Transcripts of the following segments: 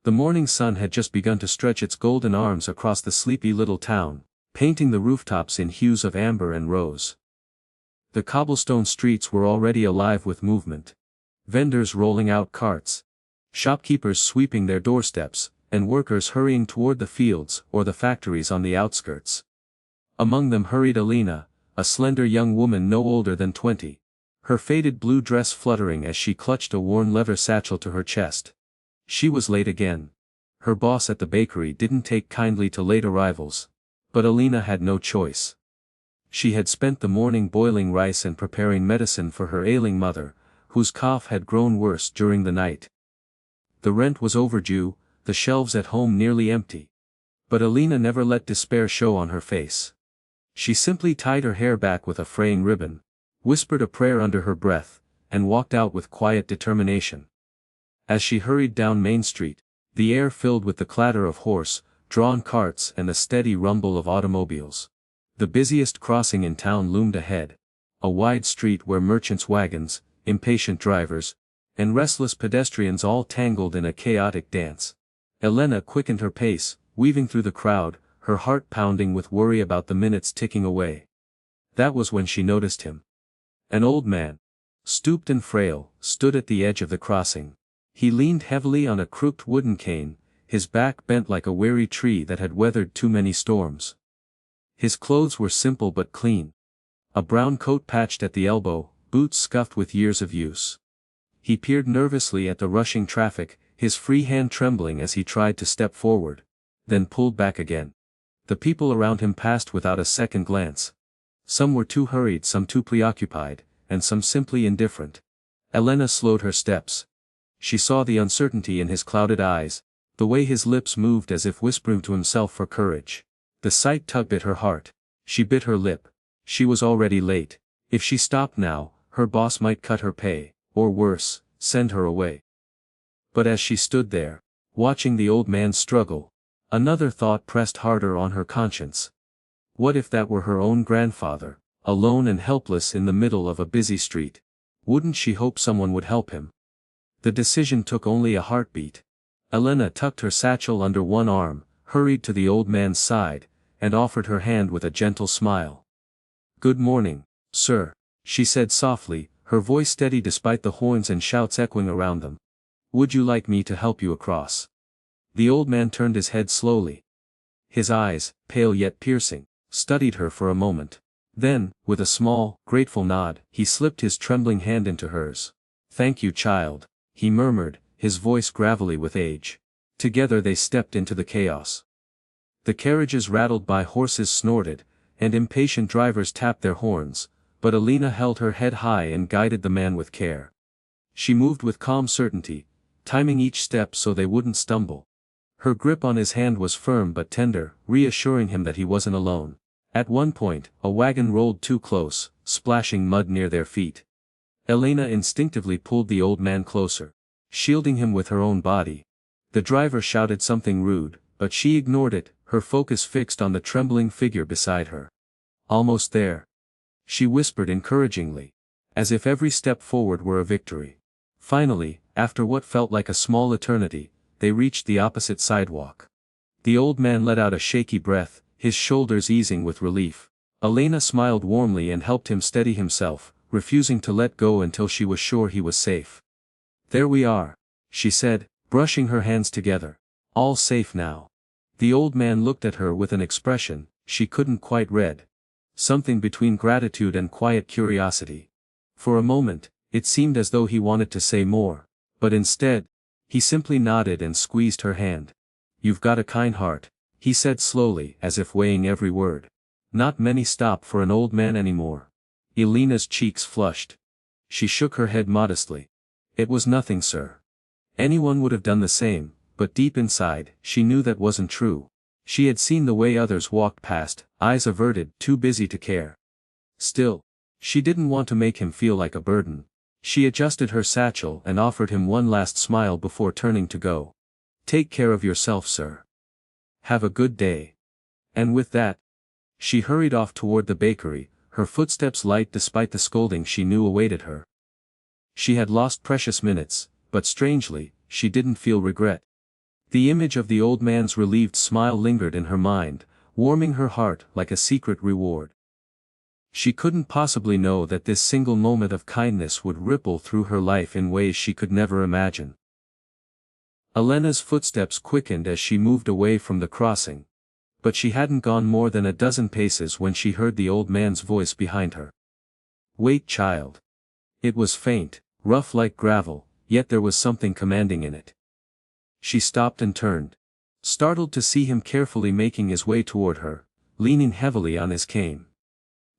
The morning sun had just begun to stretch its golden arms across the sleepy little town, painting the rooftops in hues of amber and rose. The cobblestone streets were already alive with movement. Vendors rolling out carts, shopkeepers sweeping their doorsteps, and workers hurrying toward the fields or the factories on the outskirts. Among them hurried Alina, a slender young woman no older than 20, her faded blue dress fluttering as she clutched a worn leather satchel to her chest. She was late again. Her boss at the bakery didn't take kindly to late arrivals, but Alina had no choice. She had spent the morning boiling rice and preparing medicine for her ailing mother, whose cough had grown worse during the night. The rent was overdue, the shelves at home nearly empty. But Alina never let despair show on her face. She simply tied her hair back with a fraying ribbon, whispered a prayer under her breath, and walked out with quiet determination. As she hurried down Main Street, the air filled with the clatter of horse-drawn carts and the steady rumble of automobiles. The busiest crossing in town loomed ahead, a wide street where merchants' wagons, impatient drivers, and restless pedestrians all tangled in a chaotic dance. Elena quickened her pace, weaving through the crowd, her heart pounding with worry about the minutes ticking away. That was when she noticed him. An old man, stooped and frail, stood at the edge of the crossing. He leaned heavily on a crooked wooden cane, his back bent like a weary tree that had weathered too many storms. His clothes were simple but clean. A brown coat patched at the elbow, boots scuffed with years of use. He peered nervously at the rushing traffic, his free hand trembling as he tried to step forward, then pulled back again. The people around him passed without a second glance. Some were too hurried, some too preoccupied, and some simply indifferent. Elena slowed her steps. She saw the uncertainty in his clouded eyes, the way his lips moved as if whispering to himself for courage. The sight tugged at her heart. She bit her lip. She was already late. If she stopped now, her boss might cut her pay, or worse, send her away. But as she stood there, watching the old man struggle, another thought pressed harder on her conscience. What if that were her own grandfather, alone and helpless in the middle of a busy street? Wouldn't she hope someone would help him? The decision took only a heartbeat. Elena tucked her satchel under one arm, hurried to the old man's side, and offered her hand with a gentle smile. "Good morning, sir," she said softly, her voice steady despite the horns and shouts echoing around them. "Would you like me to help you across?" The old man turned his head slowly. His eyes, pale yet piercing, studied her for a moment. Then, with a small, grateful nod, he slipped his trembling hand into hers. "Thank you, child," he murmured, his voice gravelly with age. Together they stepped into the chaos. The carriages rattled by, horses snorted, and impatient drivers tapped their horns, but Alina held her head high and guided the man with care. She moved with calm certainty, timing each step so they wouldn't stumble. Her grip on his hand was firm but tender, reassuring him that he wasn't alone. At one point, a wagon rolled too close, splashing mud near their feet. Elena instinctively pulled the old man closer, shielding him with her own body. The driver shouted something rude, but she ignored it, her focus fixed on the trembling figure beside her. "Almost there," she whispered encouragingly, as if every step forward were a victory. Finally, after what felt like a small eternity, they reached the opposite sidewalk. The old man let out a shaky breath, his shoulders easing with relief. Elena smiled warmly and helped him steady himself, refusing to let go until she was sure he was safe. "There we are," she said, brushing her hands together. "All safe now." The old man looked at her with an expression she couldn't quite read. Something between gratitude and quiet curiosity. For a moment, it seemed as though he wanted to say more, but instead, he simply nodded and squeezed her hand. "You've got a kind heart," he said slowly, as if weighing every word. Not many stop for an old man anymore. Elena's cheeks flushed. She shook her head modestly. "It was nothing, sir. Anyone would have done the same," but deep inside, she knew that wasn't true. She had seen the way others walked past, eyes averted, too busy to care. Still, she didn't want to make him feel like a burden. She adjusted her satchel and offered him one last smile before turning to go. "Take care of yourself, sir. Have a good day." And with that, she hurried off toward the bakery, her footsteps light despite the scolding she knew awaited her. She had lost precious minutes, but strangely, she didn't feel regret. The image of the old man's relieved smile lingered in her mind, warming her heart like a secret reward. She couldn't possibly know that this single moment of kindness would ripple through her life in ways she could never imagine. Elena's footsteps quickened as she moved away from the crossing. But she hadn't gone more than a dozen paces when she heard the old man's voice behind her. "Wait, child." It was faint, rough like gravel, yet there was something commanding in it. She stopped and turned, startled to see him carefully making his way toward her, leaning heavily on his cane.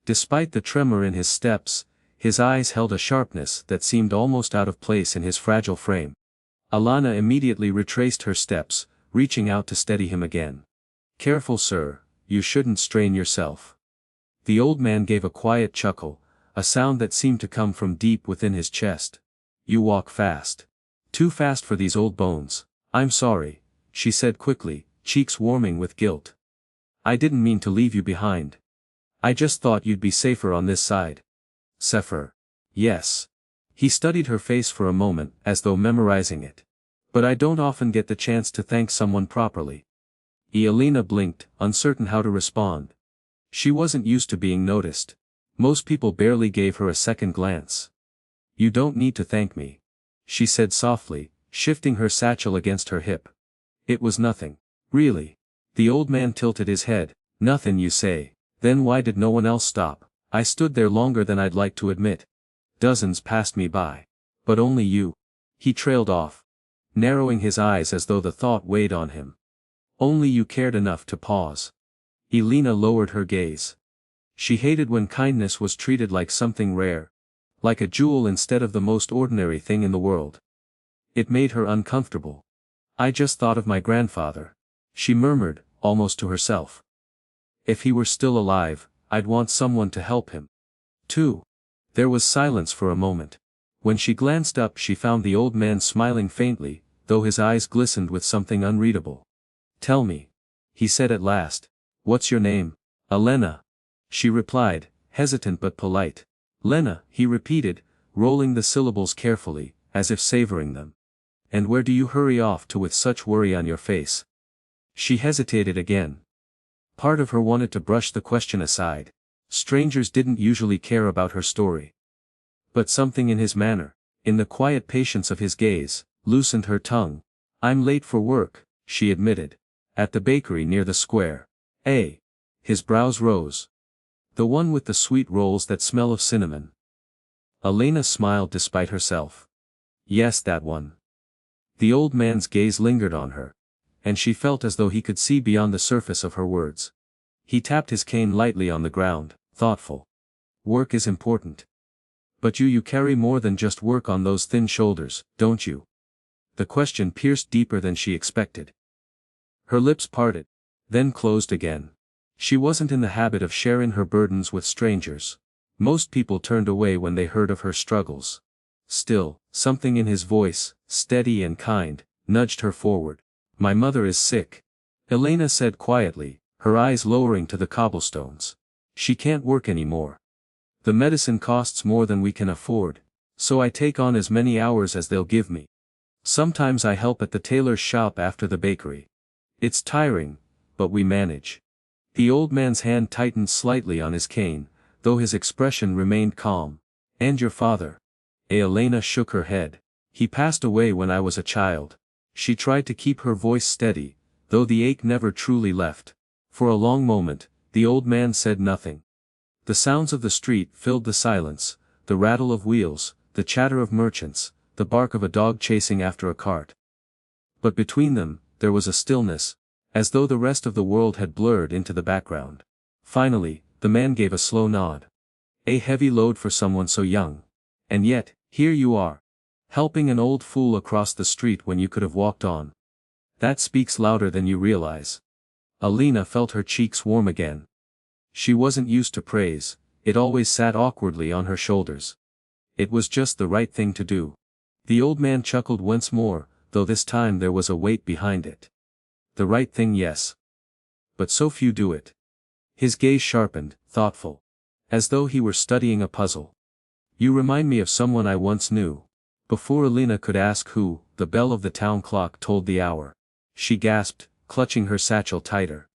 Despite the tremor in his steps, his eyes held a sharpness that seemed almost out of place in his fragile frame. Elena immediately retraced her steps, reaching out to steady him again. "Careful, sir, you shouldn't strain yourself." The old man gave a quiet chuckle, a sound that seemed to come from deep within his chest. "You walk fast. Too fast for these old bones." "I'm sorry," she said quickly, cheeks warming with guilt. "I didn't mean to leave you behind. I just thought you'd be safer on this side." "Safer?" "Yes." He studied her face for a moment, as though memorizing it. "But I don't often get the chance to thank someone properly." Elena blinked, uncertain how to respond. She wasn't used to being noticed. Most people barely gave her a second glance. "You don't need to thank me," she said softly, shifting her satchel against her hip. "It was nothing. Really." The old man tilted his head. "Nothing, you say? Then why did no one else stop?" "I stood there longer than I'd like to admit. Dozens passed me by. But only you." He trailed off, narrowing his eyes as though the thought weighed on him. "Only you cared enough to pause." Elena lowered her gaze. She hated when kindness was treated like something rare. Like a jewel instead of the most ordinary thing in the world. It made her uncomfortable. "I just thought of my grandfather," she murmured, almost to herself. "If he were still alive, I'd want someone to help him, too." There was silence for a moment. When she glanced up she found the old man smiling faintly, though his eyes glistened with something unreadable. "Tell me," he said at last. "What's your name?" "Elena," she replied, hesitant but polite. "Lena," he repeated, rolling the syllables carefully, as if savoring them. "And where do you hurry off to with such worry on your face?" She hesitated again. Part of her wanted to brush the question aside. Strangers didn't usually care about her story. But something in his manner, in the quiet patience of his gaze, loosened her tongue. "I'm late for work," she admitted. "At the bakery near the square." "Eh?" His brows rose. "The one with the sweet rolls that smell of cinnamon." Elena smiled despite herself. "Yes, that one." The old man's gaze lingered on her. And she felt as though he could see beyond the surface of her words. He tapped his cane lightly on the ground, thoughtful. "Work is important. But you carry more than just work on those thin shoulders, don't you?" The question pierced deeper than she expected. Her lips parted, then closed again. She wasn't in the habit of sharing her burdens with strangers. Most people turned away when they heard of her struggles. Still, something in his voice, steady and kind, nudged her forward. "My mother is sick," Elena said quietly, her eyes lowering to the cobblestones. "She can't work anymore. The medicine costs more than we can afford, so I take on as many hours as they'll give me. Sometimes I help at the tailor's shop after the bakery. It's tiring, but we manage." The old man's hand tightened slightly on his cane, though his expression remained calm. "And your father?" Elena shook her head. "He passed away when I was a child." She tried to keep her voice steady, though the ache never truly left. For a long moment, the old man said nothing. The sounds of the street filled the silence, the rattle of wheels, the chatter of merchants, the bark of a dog chasing after a cart. But between them, there was a stillness, as though the rest of the world had blurred into the background. Finally, the man gave a slow nod. "A heavy load for someone so young. And yet, here you are. Helping an old fool across the street when you could have walked on. That speaks louder than you realize." Elena felt her cheeks warm again. She wasn't used to praise, it always sat awkwardly on her shoulders. It was just the right thing to do. The old man chuckled once more, though this time there was a weight behind it. "The right thing, yes. But so few do it." His gaze sharpened, thoughtful. As though he were studying a puzzle. "You remind me of someone I once knew." Before Elena could ask who, the bell of the town clock told the hour. she gasped, clutching her satchel tighter.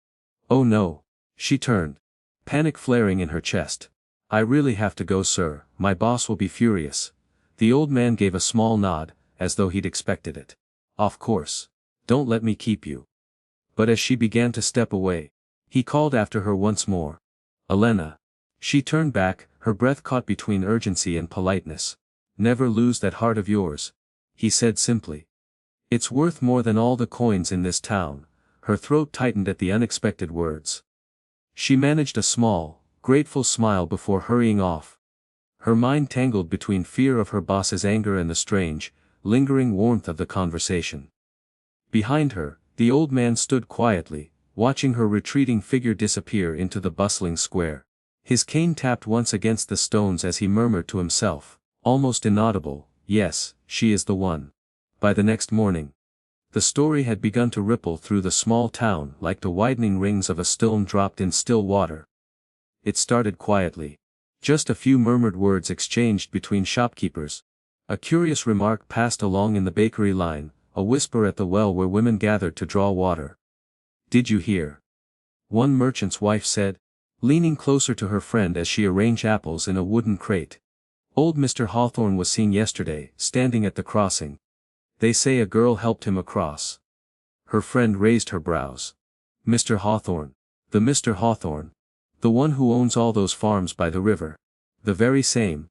Oh no. She turned. Panic flaring in her chest. I really have to go, sir, my boss will be furious. The old man gave a small nod, as though he'd expected it. Of course. Don't let me keep you. But as she began to step away, he called after her once more. Elena. She turned back, her breath caught between urgency and politeness. Never lose that heart of yours, he said simply. It's worth more than all the coins in this town. Her throat tightened at the unexpected words. She managed a small, grateful smile before hurrying off. Her mind tangled between fear of her boss's anger and the strange, lingering warmth of the conversation. Behind her, the old man stood quietly, watching her retreating figure disappear into the bustling square. His cane tapped once against the stones as he murmured to himself, almost inaudible, yes, she is the one. By the next morning, the story had begun to ripple through the small town like the widening rings of a stone dropped in still water. It started quietly. Just a few murmured words exchanged between shopkeepers. A curious remark passed along in the bakery line, a whisper at the well where women gathered to draw water. Did you hear? One merchant's wife said, leaning closer to her friend as she arranged apples in a wooden crate. Old Mr. Hawthorne was seen yesterday, standing at the crossing. They say a girl helped him across. Her friend raised her brows. Mr. Hawthorne. The Mr. Hawthorne. The one who owns all those farms by the river. The very same.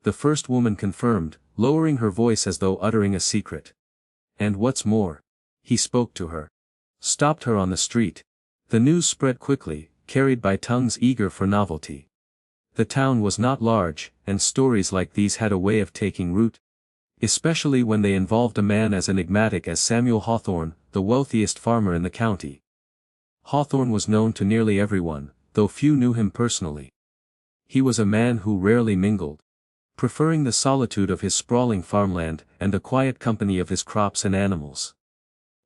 The first woman confirmed, lowering her voice as though uttering a secret. And what's more, he spoke to her. Stopped her on the street. The news spread quickly, carried by tongues eager for novelty. The town was not large, and stories like these had a way of taking root. Especially when they involved a man as enigmatic as Samuel Hawthorne, the wealthiest farmer in the county. Hawthorne was known to nearly everyone, though few knew him personally. He was a man who rarely mingled, preferring the solitude of his sprawling farmland and the quiet company of his crops and animals.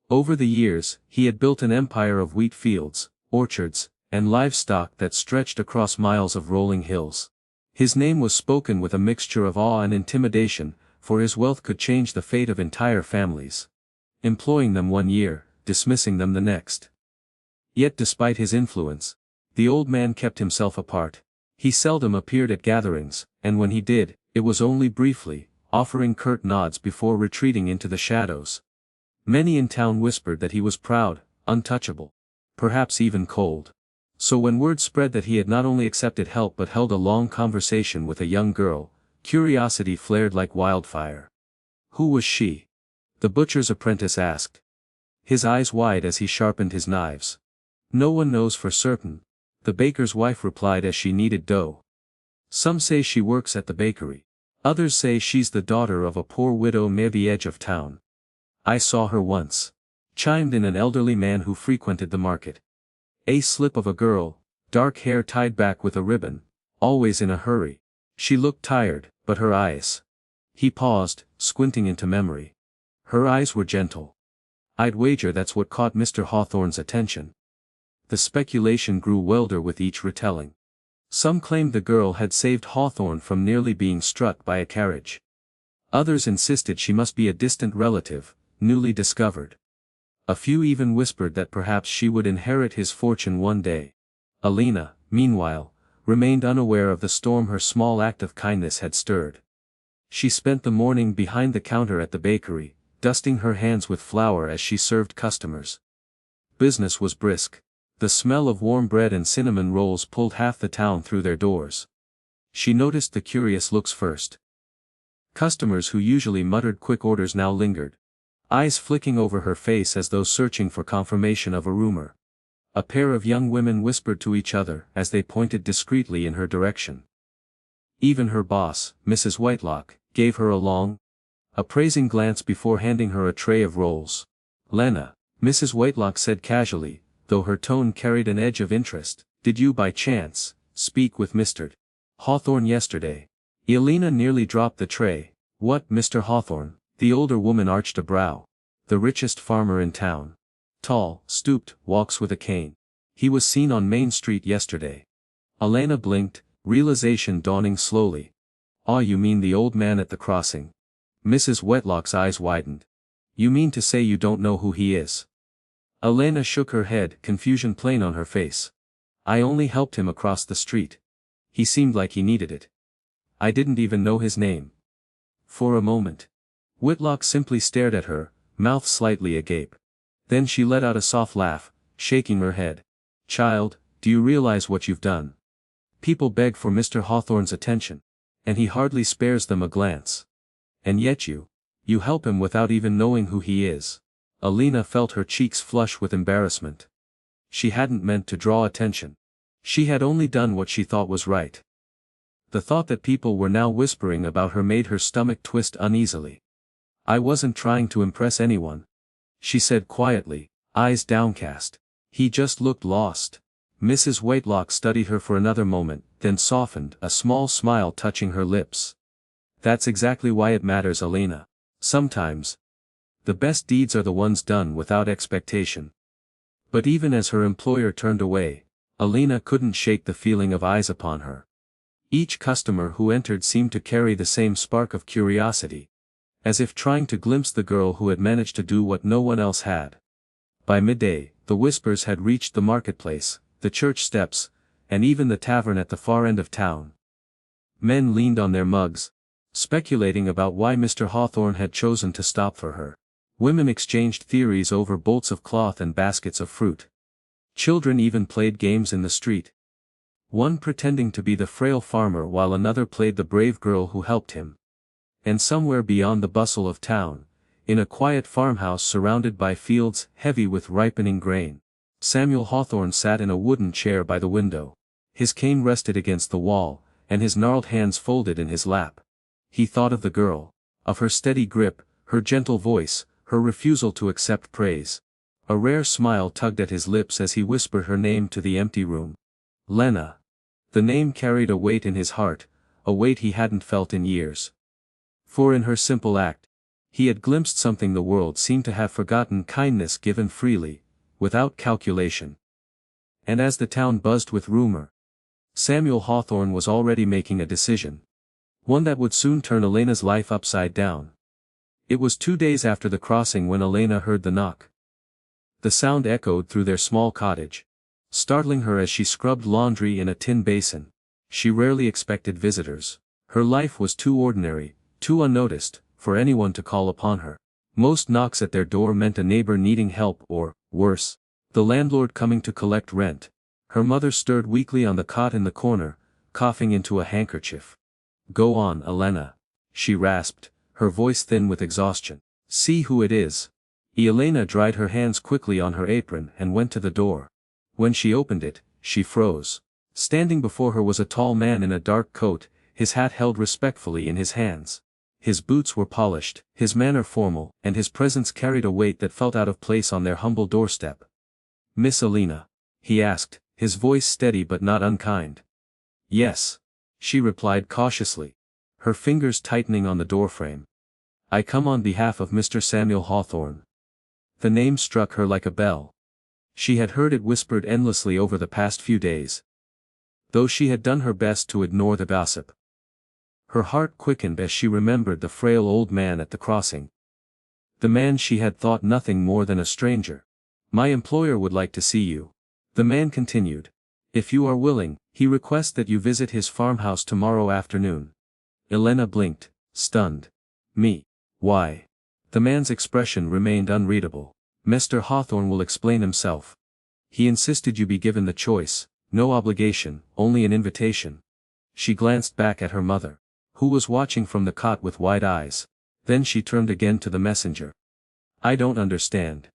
Over the years, he had built an empire of wheat fields, orchards, and livestock that stretched across miles of rolling hills. His name was spoken with a mixture of awe and intimidation, for his wealth could change the fate of entire families. Employing them one year, dismissing them the next. Yet despite his influence, the old man kept himself apart. He seldom appeared at gatherings, and when he did, it was only briefly, offering curt nods before retreating into the shadows. Many in town whispered that he was proud, untouchable, perhaps even cold. So when word spread that he had not only accepted help but held a long conversation with a young girl, curiosity flared like wildfire. Who was she? The butcher's apprentice asked, his eyes wide as he sharpened his knives. No one knows for certain, the baker's wife replied as she kneaded dough. Some say she works at the bakery. Others say she's the daughter of a poor widow near the edge of town. I saw her once, chimed in an elderly man who frequented the market. A slip of a girl, dark hair tied back with a ribbon, always in a hurry. She looked tired, but her eyes. He paused, squinting into memory. Her eyes were gentle. I'd wager that's what caught Mr. Hawthorne's attention. The speculation grew wilder with each retelling. Some claimed the girl had saved Hawthorne from nearly being struck by a carriage. Others insisted she must be a distant relative, newly discovered. A few even whispered that perhaps she would inherit his fortune one day. Elena, meanwhile, remained unaware of the storm her small act of kindness had stirred. She spent the morning behind the counter at the bakery, dusting her hands with flour as she served customers. Business was brisk. The smell of warm bread and cinnamon rolls pulled half the town through their doors. She noticed the curious looks first. Customers who usually muttered quick orders now lingered, eyes flicking over her face as though searching for confirmation of a rumor. A pair of young women whispered to each other as they pointed discreetly in her direction. Even her boss, Mrs. Whitelock, gave her a long, appraising glance before handing her a tray of rolls. Lena, Mrs. Whitelock said casually, though her tone carried an edge of interest, did you by chance speak with Mr. Hawthorne yesterday? Elena nearly dropped the tray. What, Mr. Hawthorne? The older woman arched a brow. The richest farmer in town. Tall, stooped, walks with a cane. He was seen on Main Street yesterday. Elena blinked, realization dawning slowly. Ah, you mean the old man at the crossing? Mrs. Whitelock's eyes widened. You mean to say you don't know who he is? Elena shook her head, confusion plain on her face. I only helped him across the street. He seemed like he needed it. I didn't even know his name. For a moment, Whitlock simply stared at her, mouth slightly agape. Then she let out a soft laugh, shaking her head. Child, do you realize what you've done? People beg for Mr. Hawthorne's attention, and he hardly spares them a glance. And yet you help him without even knowing who he is. Elena felt her cheeks flush with embarrassment. She hadn't meant to draw attention. She had only done what she thought was right. The thought that people were now whispering about her made her stomach twist uneasily. I wasn't trying to impress anyone, she said quietly, eyes downcast. He just looked lost. Mrs. Whitlock studied her for another moment, then softened, a small smile touching her lips. That's exactly why it matters, Elena. Sometimes, the best deeds are the ones done without expectation. But even as her employer turned away, Elena couldn't shake the feeling of eyes upon her. Each customer who entered seemed to carry the same spark of curiosity, as if trying to glimpse the girl who had managed to do what no one else had. By midday, the whispers had reached the marketplace, the church steps, and even the tavern at the far end of town. Men leaned on their mugs, speculating about why Mr. Hawthorne had chosen to stop for her. Women exchanged theories over bolts of cloth and baskets of fruit. Children even played games in the street, one pretending to be the frail farmer while another played the brave girl who helped him. And somewhere beyond the bustle of town, in a quiet farmhouse surrounded by fields heavy with ripening grain, Samuel Hawthorne sat in a wooden chair by the window. His cane rested against the wall, and his gnarled hands folded in his lap. He thought of the girl, of her steady grip, her gentle voice, her refusal to accept praise. A rare smile tugged at his lips as he whispered her name to the empty room. Lena. The name carried a weight in his heart, a weight he hadn't felt in years. For in her simple act, he had glimpsed something the world seemed to have forgotten: kindness given freely, without calculation. And as the town buzzed with rumor, Samuel Hawthorne was already making a decision. One that would soon turn Elena's life upside down. It was 2 days after the crossing when Elena heard the knock. The sound echoed through their small cottage, startling her as she scrubbed laundry in a tin basin. She rarely expected visitors. Her life was too ordinary, too unnoticed, for anyone to call upon her. Most knocks at their door meant a neighbor needing help or, worse, the landlord coming to collect rent. Her mother stirred weakly on the cot in the corner, coughing into a handkerchief. Go on, Elena, she rasped, her voice thin with exhaustion. See who it is. Elena dried her hands quickly on her apron and went to the door. When she opened it, she froze. Standing before her was a tall man in a dark coat, his hat held respectfully in his hands. His boots were polished, his manner formal, and his presence carried a weight that felt out of place on their humble doorstep. Miss Elena? He asked, his voice steady but not unkind. Yes, she replied cautiously, her fingers tightening on the doorframe. I come on behalf of Mr. Samuel Hawthorne. The name struck her like a bell. She had heard it whispered endlessly over the past few days, though she had done her best to ignore the gossip. Her heart quickened as she remembered the frail old man at the crossing. The man she had thought nothing more than a stranger. My employer would like to see you, the man continued. If you are willing, he requests that you visit his farmhouse tomorrow afternoon. Elena blinked, stunned. Me? Why? The man's expression remained unreadable. Mr. Hawthorne will explain himself. He insisted you be given the choice, no obligation, only an invitation. She glanced back at her mother, who was watching from the cot with wide eyes. Then she turned again to the messenger. I don't understand.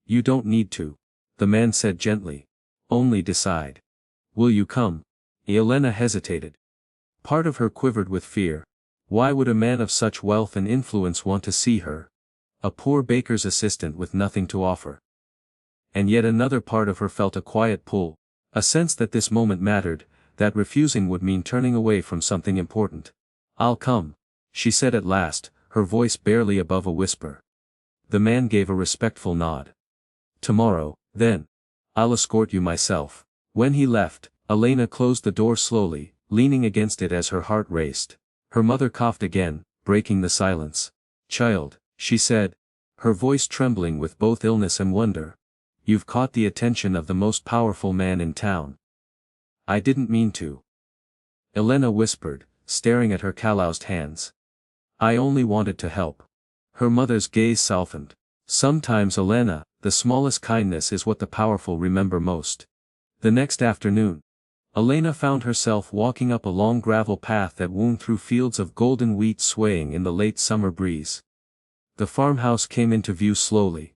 You don't need to, the man said gently. Only decide. Will you come? Elena hesitated. Part of her quivered with fear. Why would a man of such wealth and influence want to see her? A poor baker's assistant with nothing to offer. And yet another part of her felt a quiet pull, a sense that this moment mattered, that refusing would mean turning away from something important. I'll come, she said at last, her voice barely above a whisper. The man gave a respectful nod. Tomorrow, then. I'll escort you myself. When he left, Elena closed the door slowly, leaning against it as her heart raced. Her mother coughed again, breaking the silence. Child, she said, her voice trembling with both illness and wonder. You've caught the attention of the most powerful man in town. I didn't mean to. Elena whispered, staring at her calloused hands. I only wanted to help. Her mother's gaze softened. Sometimes, Elena, the smallest kindness is what the powerful remember most. The next afternoon, Elena found herself walking up a long gravel path that wound through fields of golden wheat swaying in the late summer breeze. The farmhouse came into view slowly.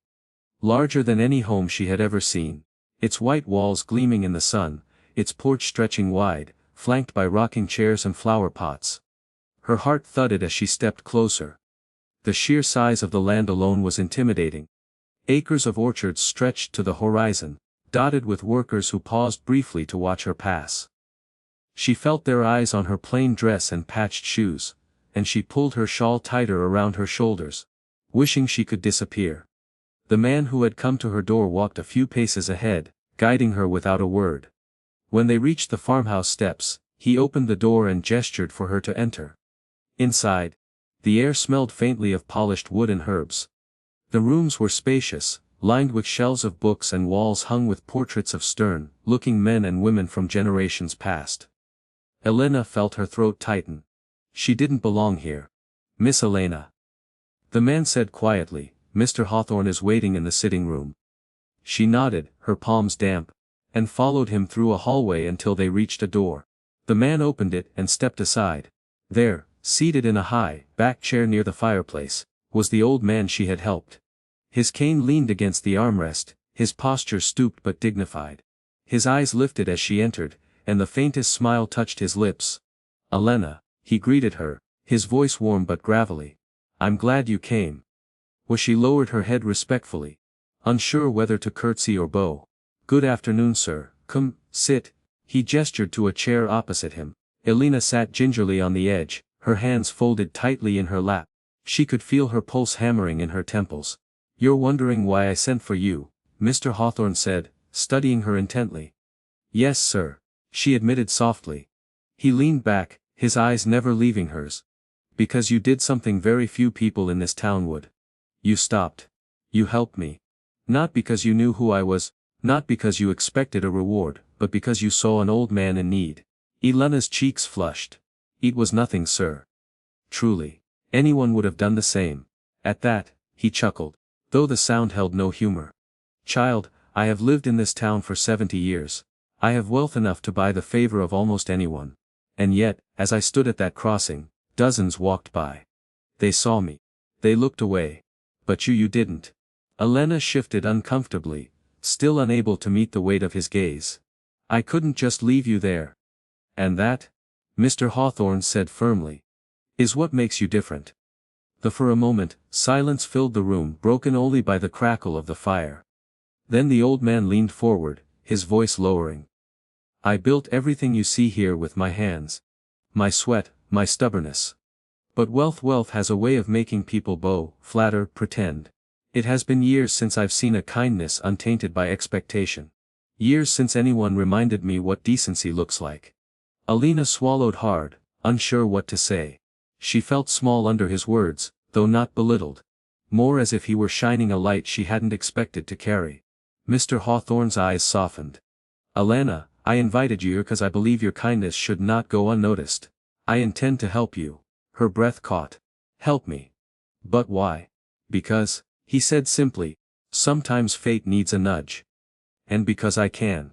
Larger than any home she had ever seen, its white walls gleaming in the sun, its porch stretching wide, flanked by rocking chairs and flower pots. Her heart thudded as she stepped closer. The sheer size of the land alone was intimidating. Acres of orchards stretched to the horizon, dotted with workers who paused briefly to watch her pass. She felt their eyes on her plain dress and patched shoes, and she pulled her shawl tighter around her shoulders, wishing she could disappear. The man who had come to her door walked a few paces ahead, guiding her without a word. When they reached the farmhouse steps, he opened the door and gestured for her to enter. Inside, the air smelled faintly of polished wood and herbs. The rooms were spacious, lined with shelves of books and walls hung with portraits of stern-looking men and women from generations past. Elena felt her throat tighten. She didn't belong here. Miss Elena. The man said quietly, Mr. Hawthorne is waiting in the sitting room. She nodded, her palms damp, and followed him through a hallway until they reached a door. The man opened it and stepped aside. There, seated in a high, back chair near the fireplace, was the old man she had helped. His cane leaned against the armrest, his posture stooped but dignified. His eyes lifted as she entered, and the faintest smile touched his lips. Elena, he greeted her, his voice warm but gravelly. I'm glad you came. She lowered her head respectfully, unsure whether to curtsy or bow. Good afternoon, sir. Come, sit. He gestured to a chair opposite him. Elena sat gingerly on the edge, her hands folded tightly in her lap. She could feel her pulse hammering in her temples. You're wondering why I sent for you, Mr. Hawthorne said, studying her intently. Yes, sir, she admitted softly. He leaned back, his eyes never leaving hers. Because you did something very few people in this town would. You stopped. You helped me. Not because you knew who I was, not because you expected a reward, but because you saw an old man in need. Elena's cheeks flushed. It was nothing, sir. Truly. Anyone would have done the same. At that, he chuckled, though the sound held no humor. Child, I have lived in this town for 70 years. I have wealth enough to buy the favor of almost anyone. And yet, as I stood at that crossing, dozens walked by. They saw me. They looked away. But you didn't. Elena shifted uncomfortably, still unable to meet the weight of his gaze. I couldn't just leave you there. And that, Mr. Hawthorne said firmly, is what makes you different. For a moment, silence filled the room, broken only by the crackle of the fire. Then the old man leaned forward, his voice lowering. I built everything you see here with my hands. My sweat, my stubbornness. But wealth has a way of making people bow, flatter, pretend. It has been years since I've seen a kindness untainted by expectation. Years since anyone reminded me what decency looks like. Elena swallowed hard, unsure what to say. She felt small under his words, though not belittled. More as if he were shining a light she hadn't expected to carry. Mr. Hawthorne's eyes softened. Elena, I invited you because I believe your kindness should not go unnoticed. I intend to help you. Her breath caught. Help me. But why? Because, he said simply, sometimes fate needs a nudge. And because I can.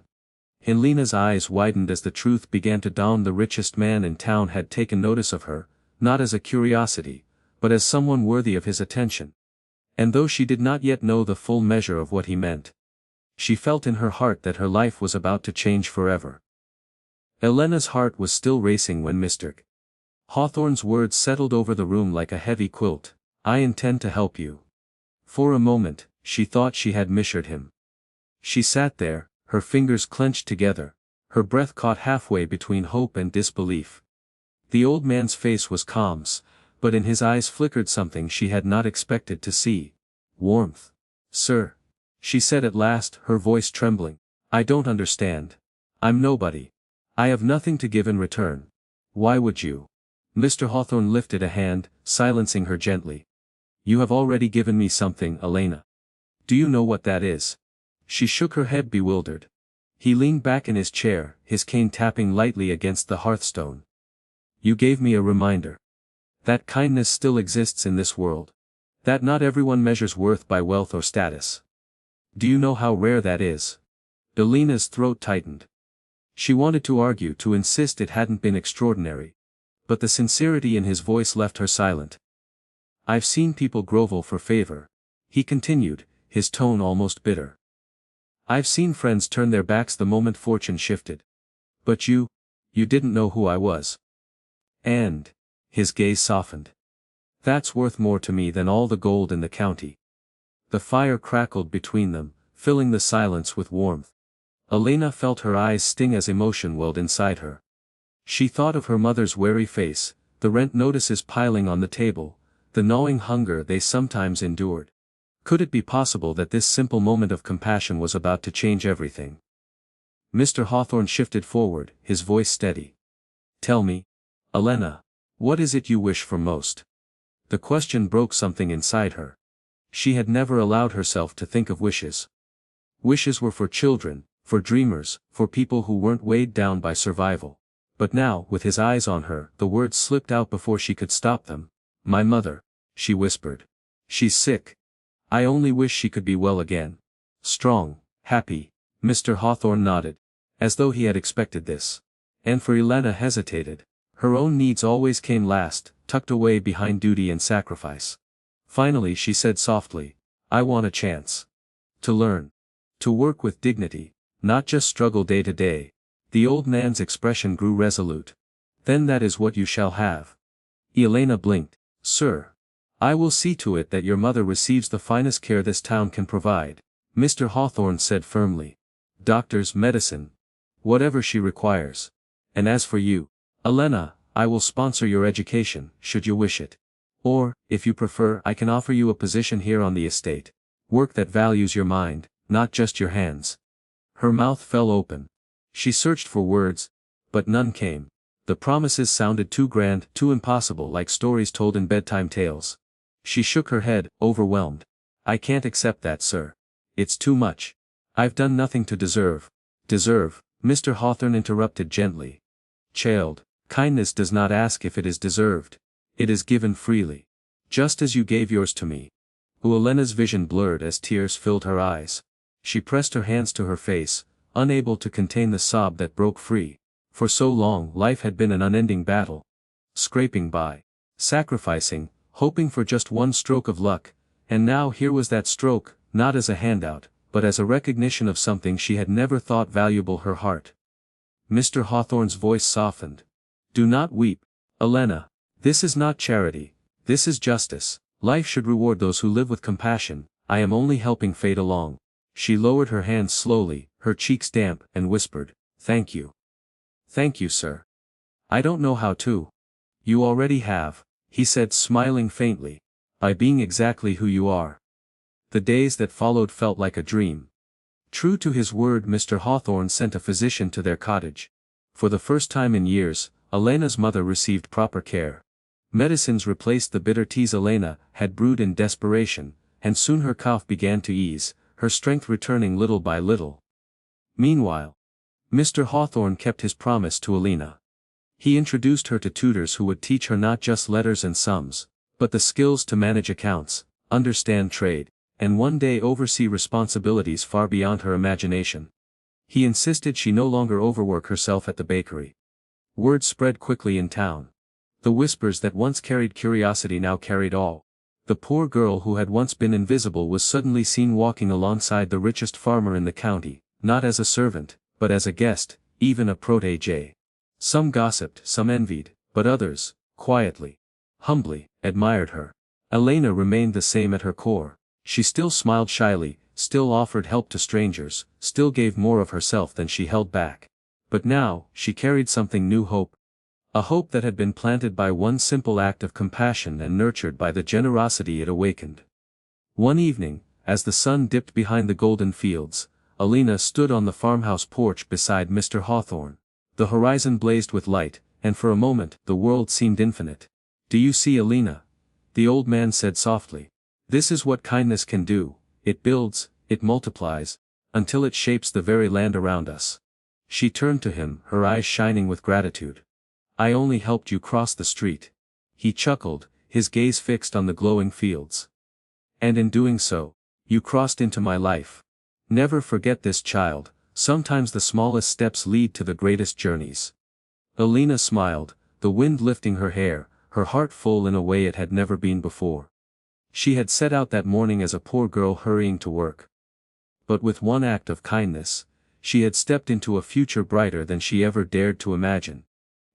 Elena's eyes widened as the truth began to dawn. The richest man in town had taken notice of her, not as a curiosity, but as someone worthy of his attention. And though she did not yet know the full measure of what he meant, she felt in her heart that her life was about to change forever. Elena's heart was still racing when Mr. Hawthorne's words settled over the room like a heavy quilt. I intend to help you. For a moment, she thought she had misheard him. She sat there, her fingers clenched together, her breath caught halfway between hope and disbelief. The old man's face was calm, but in his eyes flickered something she had not expected to see. Warmth. Sir, she said at last, her voice trembling, I don't understand. I'm nobody. I have nothing to give in return. Why would you? Mr. Hawthorne lifted a hand, silencing her gently. You have already given me something, Elena. Do you know what that is? She shook her head bewildered. He leaned back in his chair, his cane tapping lightly against the hearthstone. You gave me a reminder. That kindness still exists in this world. That not everyone measures worth by wealth or status. Do you know how rare that is? Elena's throat tightened. She wanted to argue, to insist it hadn't been extraordinary. But the sincerity in his voice left her silent. I've seen people grovel for favor, he continued, his tone almost bitter. I've seen friends turn their backs the moment fortune shifted. But you didn't know who I was. And, his gaze softened. That's worth more to me than all the gold in the county. The fire crackled between them, filling the silence with warmth. Elena felt her eyes sting as emotion welled inside her. She thought of her mother's wary face, the rent notices piling on the table, the gnawing hunger they sometimes endured. Could it be possible that this simple moment of compassion was about to change everything? Mr. Hawthorne shifted forward, his voice steady. Tell me, Elena, what is it you wish for most? The question broke something inside her. She had never allowed herself to think of wishes. Wishes were for children, for dreamers, for people who weren't weighed down by survival. But now, with his eyes on her, the words slipped out before she could stop them. My mother, she whispered. She's sick. I only wish she could be well again. Strong, happy. Mr. Hawthorne nodded, as though he had expected this. And for Elena hesitated. Her own needs always came last, tucked away behind duty and sacrifice. Finally she said softly, I want a chance. To learn. To work with dignity, not just struggle day to day. The old man's expression grew resolute. Then that is what you shall have. Elena blinked. Sir. I will see to it that your mother receives the finest care this town can provide, Mr. Hawthorne said firmly. Doctors, medicine. Whatever she requires. And as for you, Elena, I will sponsor your education, should you wish it. Or, if you prefer, I can offer you a position here on the estate. Work that values your mind, not just your hands. Her mouth fell open. She searched for words, but none came. The promises sounded too grand, too impossible, like stories told in bedtime tales. She shook her head, overwhelmed. I can't accept that, sir. It's too much. I've done nothing to deserve. Deserve, Mr. Hawthorne interrupted gently. Child, kindness does not ask if it is deserved. It is given freely. Just as you gave yours to me. Elena's vision blurred as tears filled her eyes. She pressed her hands to her face, unable to contain the sob that broke free. For so long life had been an unending battle. Scraping by. Sacrificing, hoping for just one stroke of luck, and now here was that stroke, not as a handout, but as a recognition of something she had never thought valuable, her heart. Mr. Hawthorne's voice softened. Do not weep, Elena. This is not charity, this is justice. Life should reward those who live with compassion. I am only helping fate along. She lowered her hands slowly, her cheeks damp, and whispered, Thank you. Thank you, sir. I don't know how to. You already have, he said, smiling faintly. By being exactly who you are. The days that followed felt like a dream. True to his word, Mr. Hawthorne sent a physician to their cottage. For the first time in years, Elena's mother received proper care. Medicines replaced the bitter teas Elena had brewed in desperation, and soon her cough began to ease, her strength returning little by little. Meanwhile, Mr. Hawthorne kept his promise to Elena. He introduced her to tutors who would teach her not just letters and sums, but the skills to manage accounts, understand trade, and one day oversee responsibilities far beyond her imagination. He insisted she no longer overwork herself at the bakery. Word spread quickly in town. The whispers that once carried curiosity now carried all. The poor girl who had once been invisible was suddenly seen walking alongside the richest farmer in the county, not as a servant, but as a guest, even a protégé. Some gossiped, some envied, but others, quietly, humbly, admired her. Elena remained the same at her core. She still smiled shyly, still offered help to strangers, still gave more of herself than she held back. But now, she carried something new, hope. A hope that had been planted by one simple act of compassion and nurtured by the generosity it awakened. One evening, as the sun dipped behind the golden fields, Elena stood on the farmhouse porch beside Mr. Hawthorne. The horizon blazed with light, and for a moment, the world seemed infinite. Do you see, Elena? The old man said softly. This is what kindness can do. It builds, it multiplies. until it shapes the very land around us." She turned to him, her eyes shining with gratitude. "I only helped you cross the street." He chuckled, his gaze fixed on the glowing fields. "And in doing so, you crossed into my life. Never forget this, child, sometimes the smallest steps lead to the greatest journeys." Alina smiled, the wind lifting her hair, her heart full in a way it had never been before. She had set out that morning as a poor girl hurrying to work. But with one act of kindness, she had stepped into a future brighter than she ever dared to imagine.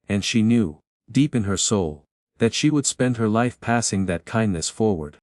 And she knew, deep in her soul, that she would spend her life passing that kindness forward.